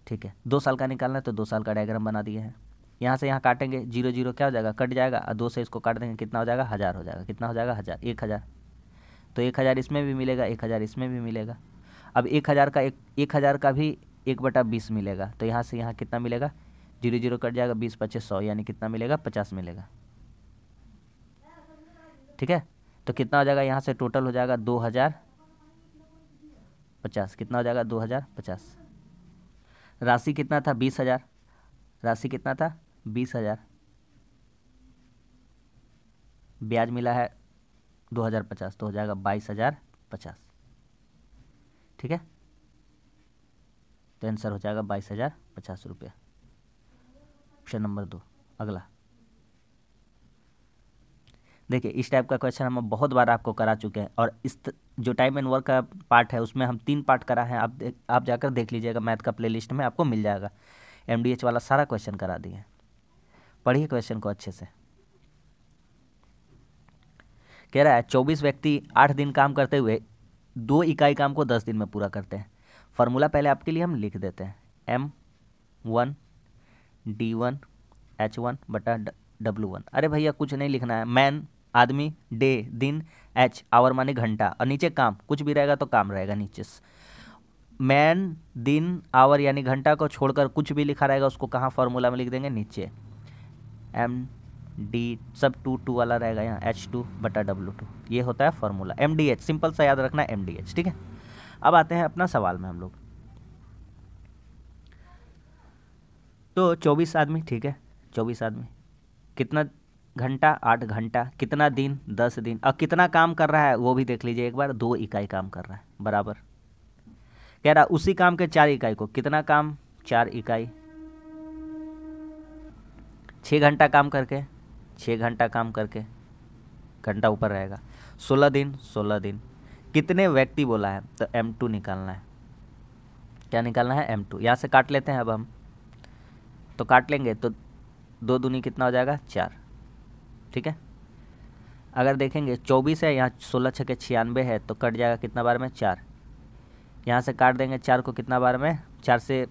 ठीक है। 2 साल का निकालना है तो 2 साल का डायग्राम बना दिए हैं। यहाँ से यहाँ काटेंगे, 0 0 क्या हो जाएगा, कट जाएगा, और 2 से इसको काट देंगे, कितना हो जाएगा 1000 हो जाएगा, कितना हो जाएगा 1000, 1000, तो 1000 इसमें भी मिलेगा, 1000 इसमें भी मिलेगा। अब 1000 का 1000 का भी 1/20 मिलेगा, तो यहाँ से यहाँ कितना मिलेगा, 0 0 कट जाएगा, 20 25 100, यानी कितना मिलेगा 50 मिलेगा। ठीक है, तो कितना हो जाएगा, यहाँ से टोटल हो जाएगा 2050, कितना हो जाएगा 2050। राशि कितना था 20,000, राशि कितना था 20,000, ब्याज मिला है 2050, तो हो जाएगा 22,050। ठीक है, तो आंसर हो जाएगा 22,050 रुपया, ऑप्शन नंबर 2। अगला देखिए, इस टाइप का क्वेश्चन हम बहुत बार आपको करा चुके हैं, और इस जो टाइम एंड वर्क का पार्ट है उसमें हम 3 पार्ट करा है। आप जाकर देख लीजिएगा, मैथ का प्लेलिस्ट में आपको मिल जाएगा, एमडीएच वाला सारा क्वेश्चन करा दिए हैं। पढ़िए क्वेश्चन को अच्छे से। कह रहा है 24 व्यक्ति 8 दिन काम करते हुए 2 इकाई काम को 10 दिन में पूरा करते हैं। फार्मूला पहले आपके लिए हम लिख देते हैं, M1 D1 H1 बटा W1। अरे भैया कुछ नहीं लिखना है, मैन आदमी, डे दिन, एच आवर माने घंटा, और नीचे काम, कुछ भी रहेगा तो काम रहेगा नीचे। मैन दिन आवर यानी घंटा को छोड़कर कुछ भी लिखा रहेगा उसको कहाँ फॉर्मूला में लिख देंगे, नीचे। MD सब 2 वाला रहेगा यहाँ, H2 बटा W2, ये होता है फॉर्मूला। MDH सिंपल सा याद रखना है, MDH। ठीक है, अब आते हैं अपना सवाल में हम लोग। तो 24 आदमी, ठीक है, 24 आदमी, कितना घंटा 8 घंटा, कितना दिन 10 दिन, और कितना काम कर रहा है वो भी देख लीजिए एक बार, 2 इकाई काम कर रहा है, बराबर। कह रहा उसी काम के 4 इकाई को, कितना काम 4 इकाई, 6 घंटा काम करके, 6 घंटा काम करके, घंटा ऊपर रहेगा, 16 दिन 16 दिन, कितने व्यक्ति बोला है, तो M2 निकालना है। क्या निकालना है, M2। यहाँ से काट लेते हैं अब हम, तो काट लेंगे तो 2 दूनी कितना हो जाएगा 4। ठीक है, अगर देखेंगे 24 है, यहाँ 16 छके 96 है, तो कट जाएगा कितना बार में 4। यहाँ से काट देंगे 4 को कितना बार में, 4 से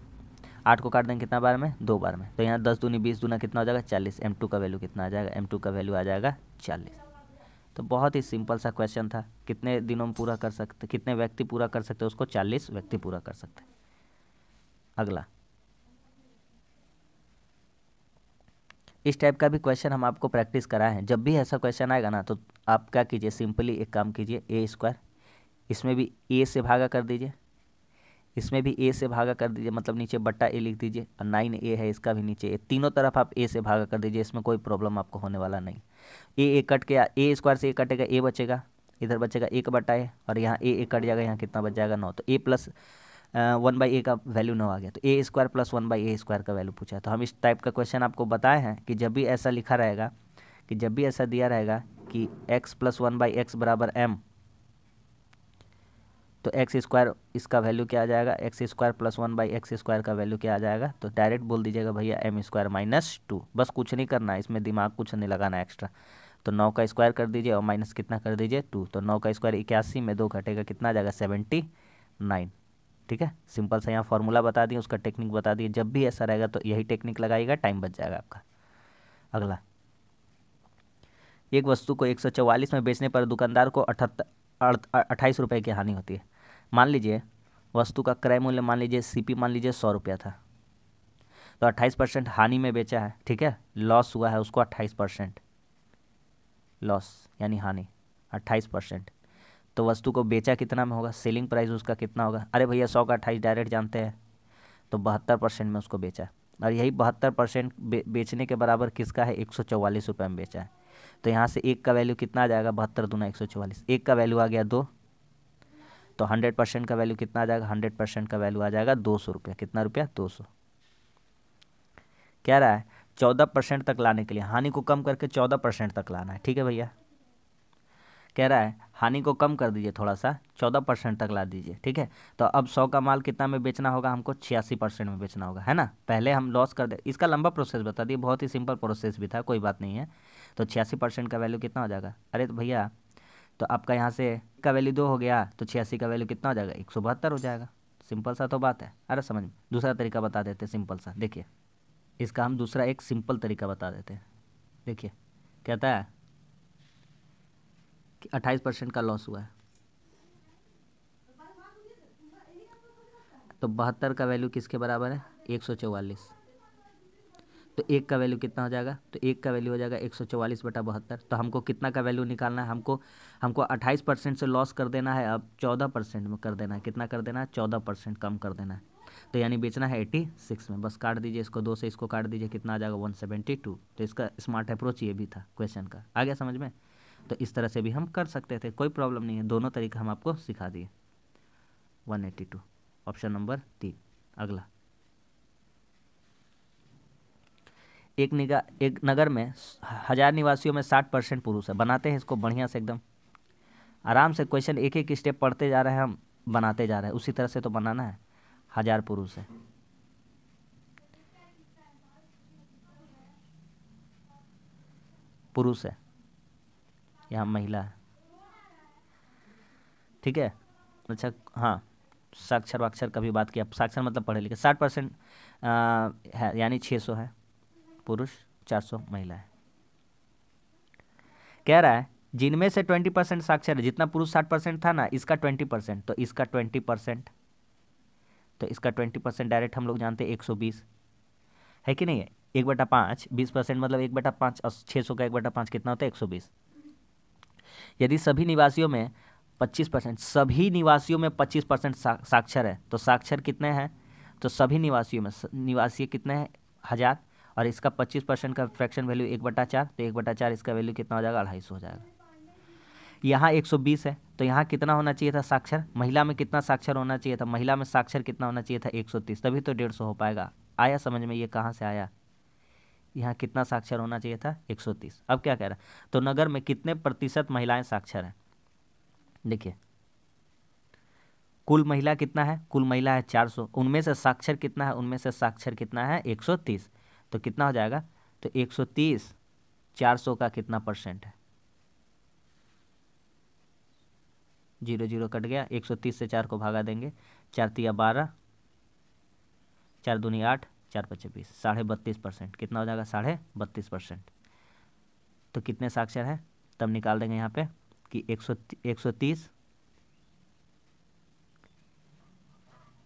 8 को काट देंगे कितना बार में, 2 बार में। तो यहाँ 10 दूनी 20 दूना कितना हो जाएगा 40। M2 का वैल्यू कितना आ जाएगा, M2 का वैल्यू आ जाएगा 40। तो बहुत ही सिंपल सा क्वेश्चन था। कितने दिनों में पूरा कर सकते, कितने व्यक्ति पूरा कर सकते, उसको 40 व्यक्ति पूरा कर सकते। अगला, इस टाइप का भी क्वेश्चन हम आपको प्रैक्टिस कराए हैं। जब भी ऐसा क्वेश्चन आएगा ना, तो आप क्या कीजिए, सिंपली एक काम कीजिए, A², इसमें भी A से भागा कर दीजिए, इसमें भी A से भागा कर दीजिए, मतलब नीचे बट्टा A लिख दीजिए, और 9A है इसका भी नीचे A, तीनों तरफ आप A से भागा कर दीजिए। इसमें कोई प्रॉब्लम आपको होने वाला नहीं। A कट के A² से A कटेगा, A बचेगा, इधर बचेगा 1/A, और यहाँ A कट जाएगा, यहाँ कितना बच जाएगा 9। तो A प्लस 1/A का वैल्यू 9 आ गया। तो A² प्लस 1/A² का वैल्यू पूछा है। तो हम इस टाइप का क्वेश्चन आपको बताए हैं कि जब भी ऐसा लिखा रहेगा, कि जब भी ऐसा दिया रहेगा कि x प्लस 1/x बराबर m, तो x² इसका वैल्यू क्या आ जाएगा, x² प्लस 1/x² का वैल्यू क्या आ जाएगा। तो डायरेक्ट बोल दीजिएगा भैया m² माइनस 2। बस कुछ नहीं करना है, इसमें दिमाग कुछ नहीं लगाना एक्स्ट्रा। तो 9 का स्क्वायर कर दीजिए और माइनस कितना कर दीजिए 2। तो 9 का स्क्वायर 81 में 2 घटेगा, कितना आ जाएगा 79। ठीक है, सिंपल सा यहाँ फॉर्मूला बता दिए, उसका टेक्निक बता दिए। जब भी ऐसा रहेगा तो यही टेक्निक लगाइएगा, टाइम बच जाएगा आपका। अगला, एक वस्तु को 144 में बेचने पर दुकानदार को 28 रुपये की हानि होती है। मान लीजिए वस्तु का क्रय मूल्य मान लीजिए CP मान लीजिए 100 रुपया था, तो 28% हानि में बेचा है। ठीक है, लॉस हुआ है उसको 28%, लॉस यानी हानि 28%। तो वस्तु को बेचा कितना में होगा, सेलिंग प्राइस उसका कितना होगा। अरे भैया 100 का 28 डायरेक्ट जानते हैं, तो 72% में उसको बेचा। और यही 72% बेचने के बराबर किसका है, 144 रुपये में बेचा है। तो यहाँ से एक का वैल्यू कितना आ जाएगा, 72 दूना 144, एक का वैल्यू आ गया 2। तो 100% का वैल्यू कितना आ जाएगा, 100% का वैल्यू आ जाएगा 200 रुपया। कितना रुपया, 200। कह रहा है 14% तक लाने के लिए हानि को कम करके 14% तक लाना है। ठीक है भैया, कह रहा है हानि को कम कर दीजिए थोड़ा सा, 14% तक ला दीजिए। ठीक है, तो अब 100 का माल कितना में बेचना होगा, हमको 86% में बेचना होगा, है ना। पहले हम लॉस कर दे, इसका लंबा प्रोसेस बता दिए, बहुत ही सिंपल प्रोसेस भी था, कोई बात नहीं है। तो 86% का वैल्यू कितना हो जाएगा, अरे तो भैया तो आपका यहाँ से का वैल्यू 2 हो गया, तो 86 का वैल्यू कितना हो जाएगा, 172 हो जाएगा। सिंपल सा तो बात है। अरे समझ में, दूसरा तरीका बता देते हैं सिंपल सा, देखिए इसका हम दूसरा एक सिंपल तरीका बता देते हैं। देखिए कहता है कि 28% का लॉस हुआ है, तो 72 का वैल्यू किसके बराबर है, 144। तो एक का वैल्यू कितना हो जाएगा, तो एक का वैल्यू हो जाएगा 144/72। तो हमको कितना का वैल्यू निकालना है, हमको 28% से लॉस कर देना है, अब 14% में कर देना है। कितना कर देना है, 14% कम कर देना है। तो यानी बेचना है 86 में। बस काट दीजिए इसको, 2 से इसको काट दीजिए, कितना आ जाएगा 172। तो इसका स्मार्ट अप्रोच ये भी था क्वेश्चन का, आ गया समझ में। तो इस तरह से भी हम कर सकते थे, कोई प्रॉब्लम नहीं है। दोनों तरीका हम आपको सिखा दिए। 182 ऑप्शन नंबर 3। अगला, एक नगर में 1000 निवासियों में 60% पुरुष है। बनाते हैं इसको बढ़िया से, एकदम आराम से। क्वेश्चन एक एक स्टेप पढ़ते जा रहे हैं हम, बनाते जा रहे हैं, उसी तरह से तो बनाना है। 1000 पुरुष है, पुरुष है, यहाँ महिला है। ठीक है, अच्छा हाँ, साक्षर वाक्षर का भी बात किया, साक्षर मतलब पढ़े लिखे। 60% है, यानी 600 है पुरुष, 400 महिला है। कह रहा है जिनमें से 20% साक्षर है, जितना पुरुष 60% था ना, इसका 20%, तो इसका 20%, तो इसका 20% डायरेक्ट हम लोग जानते हैं 120 है कि नहीं है। 1/5, 20% मतलब 1/5, और 600 का 1/5 कितना होता है, 120। यदि सभी निवासियों में 25%, सभी निवासियों में 25% साक्षर है, तो साक्षर कितने हैं, तो सभी निवासियों में निवासी कितने हैं, 1000, और इसका 25% का फ्रैक्शन वैल्यू 1/4, तो 1/4 इसका वैल्यू कितना हो जाएगा, 250 हो जाएगा। यहाँ 120 है, तो यहाँ कितना होना चाहिए था साक्षर, महिला में कितना साक्षर होना चाहिए था, महिला में साक्षर कितना होना चाहिए था, 130, तभी तो 150 हो पाएगा। आया समझ में, ये कहाँ से आया, यहाँ कितना साक्षर होना चाहिए था, 130। अब क्या कह रहा है, तो नगर में कितने प्रतिशत महिलाएं साक्षर हैं। देखिए कुल महिला कितना है, कुल महिला है 400, उनमें से साक्षर कितना है, उनमें से साक्षर कितना है, 130। तो कितना हो जाएगा, तो 130 400 का कितना परसेंट है, जीरो जीरो कट गया, 130 से 4 को भागा देंगे, 4 तिया 12, 4 दूनी 8, 4 पचे 20, 32.5%। कितना हो जाएगा? 32.5%। तो कितने साक्षर है तब निकाल देंगे यहाँ पे कि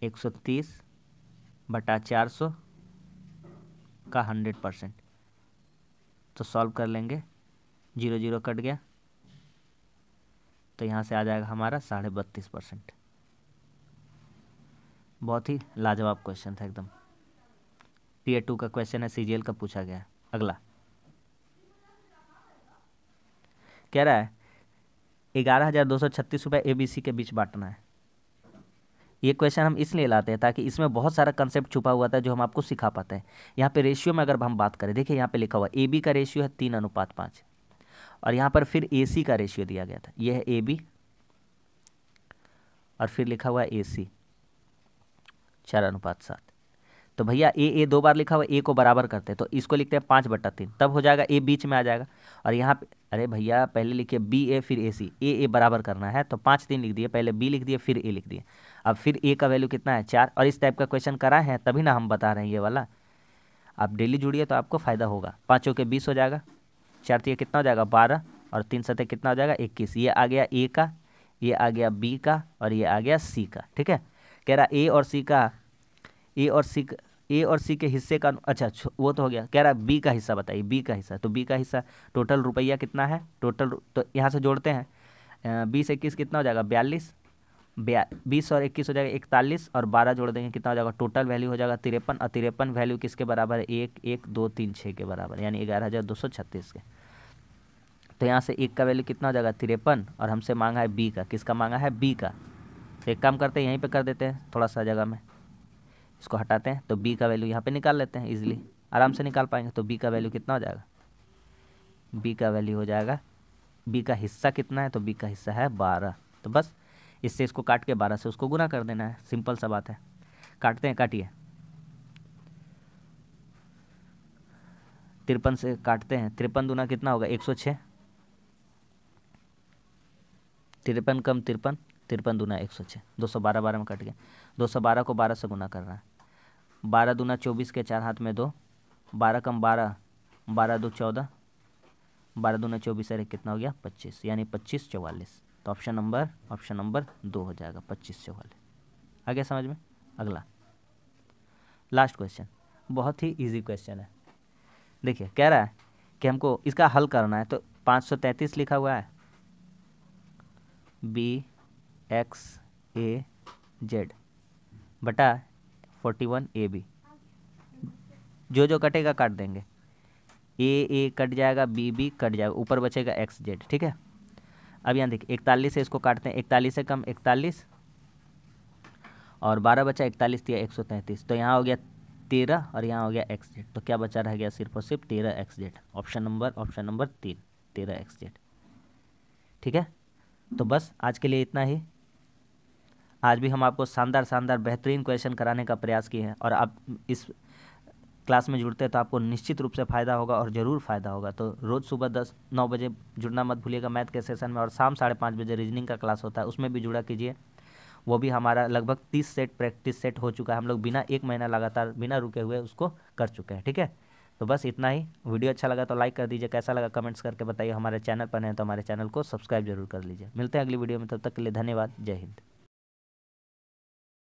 130 बटा 400 का 100%। तो सॉल्व कर लेंगे, जीरो जीरो कट गया, तो यहाँ से आ जाएगा हमारा 32.5%। बहुत ही लाजवाब क्वेश्चन था एकदम। टीयर 2 का क्वेश्चन है, सीजीएल का पूछा गया है। अगला कह रहा है 11,236 रुपये एबीसी के बीच बांटना है। ये क्वेश्चन हम इसलिए लाते हैं ताकि इसमें बहुत सारा कंसेप्ट छुपा हुआ था जो हम आपको सिखा पाते हैं। यहाँ पे रेशियो में अगर हम बात करें, देखिए यहाँ पे लिखा हुआ ए बी का रेशियो है 3:5, और यहाँ पर फिर ए सी का रेशियो दिया गया था, ये है ए बी, और फिर लिखा हुआ है ए सी 4:7। तो भैया ए 2 बार लिखा हुआ, ए को बराबर करते हैं तो इसको लिखते हैं 5/3, तब हो जाएगा ए बीच में आ जाएगा। और यहाँ पे अरे भैया पहले लिखिए बी ए फिर ए सी, ए बराबर करना है तो 5 3 लिख दिए, पहले बी लिख दिए फिर ए लिख दिए। अब फिर ए का वैल्यू कितना है? 4। और इस टाइप का क्वेश्चन करा है तभी ना हम बता रहे हैं ये वाला। आप डेली जुड़िए तो आपको फ़ायदा होगा। 5 के 20 हो जाएगा, 4 तिया कितना हो जाएगा? 12, और 3 सतह कितना हो जाएगा? 21। ये आ गया ए का, ये आ गया बी का, और ये आ गया सी का। ठीक है, कह रहा ए और सी के हिस्से का, अच्छा वो तो हो गया। कह रहा है बी का हिस्सा बताइए, बी का हिस्सा। तो बी का हिस्सा टोटल रुपया कितना है? टोटल तो यहाँ से जोड़ते हैं, 20 21 कितना हो जाएगा? 42, 20 और 21 हो जाएगा 41, और 12 जोड़ देंगे कितना हो जाएगा? टोटल वैल्यू हो जाएगा 53, और 53 वैल्यू किसके बराबर है? 1 1 2 3 6 के बराबर, यानी 11,236 के। तो यहाँ से एक का वैल्यू कितना हो जाएगा? 53, और हमसे मांगा है बी का। किसका मांगा है? बी का। तो एक काम करते हैं, यहीं पे कर देते हैं, थोड़ा सा जगह में इसको हटाते हैं, तो बी का वैल्यू यहाँ पे निकाल लेते हैं, इजीली आराम से निकाल पाएंगे। तो बी का वैल्यू कितना हो जाएगा? बी का वैल्यू हो जाएगा, बी का हिस्सा कितना है? तो बी का हिस्सा है 12। तो बस इससे इसको काट के 12 से उसको गुना कर देना है, सिंपल सा बात है। काटते हैं, काटिए। 53 से काटते हैं, 53 दूना कितना होगा? 106, 53 कम 53, 53 दूना 106, 212 12 में कट गया। 212 को 12 से गुना कर रहा है, 12 दूना 24 के 4 हाथ में 2, 12 कम 12, 12 2 14, 12 दूना 24 अरे कितना हो गया? 25, यानी 25 44। तो ऑप्शन नंबर 2 हो जाएगा, 25 44। आ गया समझ में? अगला लास्ट क्वेश्चन, बहुत ही इजी क्वेश्चन है। देखिए कह रहा है कि हमको इसका हल करना है, तो 533 लिखा हुआ है, बी एक्स ए जेड बटा 41 ए बी। जो कटेगा काट देंगे, ए कट जाएगा, बी कट जाएगा, ऊपर बचेगा एक्स जेड। ठीक है, अब यहाँ देखिए 41 से इसको काटते हैं, 41 से कम 41, और 12 बचा, 41 दिया 133, तो यहाँ हो गया 13, और यहाँ हो गया एक्स जेड। तो क्या बचा रह गया? सिर्फ और सिर्फ 13 x Z. Option number 3, 13 x Z. ठीक है, तो बस आज के लिए इतना ही। आज भी हम आपको शानदार बेहतरीन क्वेश्चन कराने का प्रयास किए हैं, और आप इस क्लास में जुड़ते हैं तो आपको निश्चित रूप से फ़ायदा होगा, और ज़रूर फ़ायदा होगा। तो रोज़ सुबह 9 बजे जुड़ना मत भूलिएगा मैथ के सेशन में, और शाम 5:30 बजे रीजनिंग का क्लास होता है, उसमें भी जुड़ा कीजिए। वो भी हमारा लगभग 30 सेट प्रैक्टिस सेट हो चुका है, हम लोग बिना 1 महीना लगातार बिना रुके हुए उसको कर चुके हैं। ठीक है, तो बस इतना ही। वीडियो अच्छा लगा तो लाइक कर दीजिए, कैसा लगा कमेंट्स करके बताइए। हमारे चैनल पर हैं तो हमारे चैनल को सब्सक्राइब जरूर कर लीजिए। मिलते हैं अगली वीडियो में, तब तक के लिए धन्यवाद। जय हिंद।